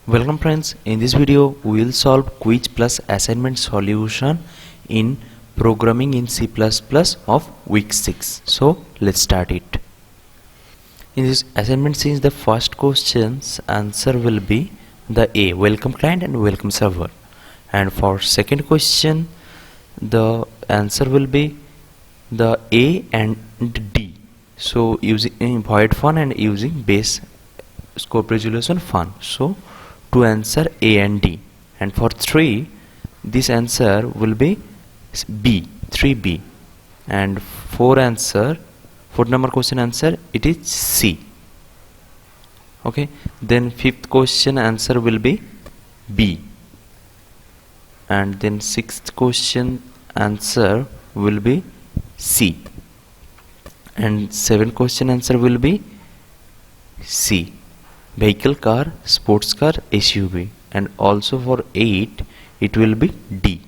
Welcome friends, in this video we will solve quiz plus assignment solution in programming in C++ of week 6. So let's start it. In this assignment, since the first question's answer will be the A, welcome client and welcome server, and for second question the answer will be the A and D. So using void fun and using base scope resolution fun. So to answer A and D, and for 3 this answer will be B, 3B, and fourth number question answer it is C. Okay, then fifth question answer will be B, and then sixth question answer will be C, and seventh question answer will be C, vehicle, car, sports car, SUV, and also for 8 it will be D.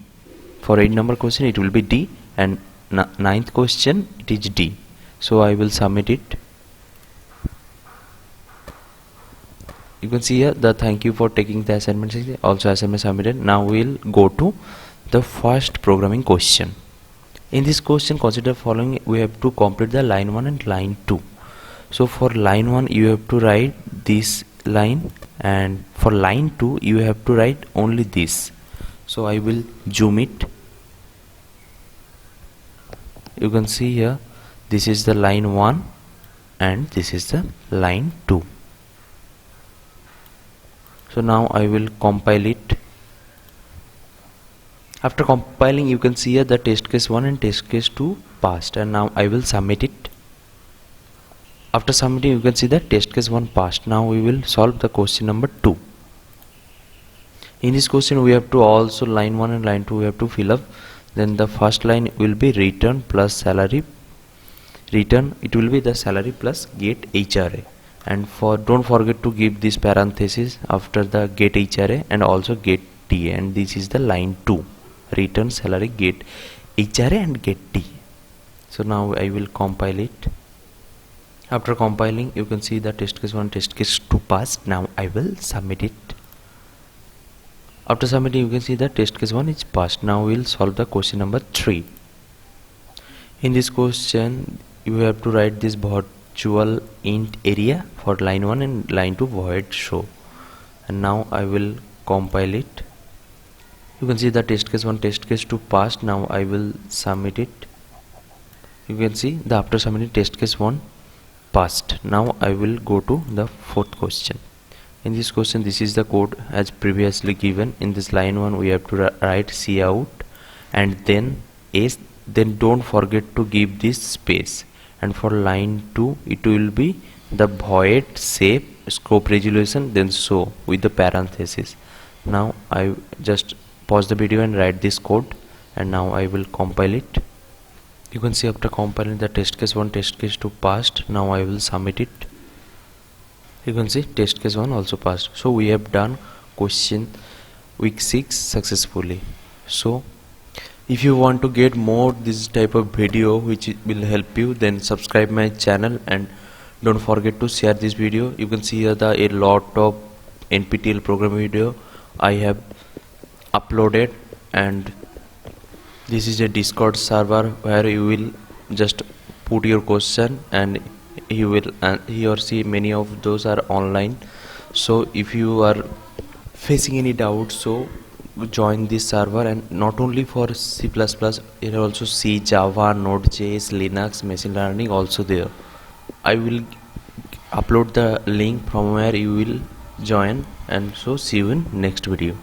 For 8 number question it will be D, and ninth question it is D. So I will submit it. You can see here the thank you for taking the assignment, also assignment submitted. Now we will go to the first programming question. In this question consider following: we have to complete the line 1 and line 2. So for line 1 you have to write this line, and for line 2 you have to write only this. So I will zoom it. You can see here this is the line 1 and this is the line 2. So now I will compile it. After compiling you can see here the test case 1 and test case 2 passed, and now I will submit it. After submitting you can see that test case 1 passed. Now we will solve the question number 2. In this question we have to also line 1 and line 2 we have to fill up. Then the first line will be return plus salary. Return, it will be the salary plus get HRA, and for don't forget to give this parenthesis after the get HRA and also get TA, and this is the line 2, return salary, get HRA and get TA. So now I will compile it. After compiling you can see the test case 1 test case 2 passed. Now I will submit it. After submitting you can see the test case 1 is passed. Now we will solve the question number 3. In this question you have to write this virtual int area for line 1 and line 2 void show, and now I will compile it. You can see the test case 1 test case 2 passed. Now I will submit it. You can see the after submitting test case 1 passed. Now I will go to the fourth question. In this question this is the code as previously given. In this line 1 we have to write cout and then s, then don't forget to give this space, and for line 2 it will be the void shape scope resolution then show with the parenthesis. Now I just pause the video and write this code, and now I will compile it. You can see after compiling the test case 1 test case 2 passed. Now I will submit it. You can see test case 1 also passed. So we have done question week 6 successfully. So if you want to get more this type of video which will help you, then subscribe my channel and don't forget to share this video. You can see here a lot of Nptel program video I have uploaded, and this is a Discord server where you will just put your question and he or she, many of those are online. So if you are facing any doubts, so join this server, and not only for C++, it also C, Java, Node.js, Linux, machine learning also there. I will upload the link from where you will join, and so see you in next video.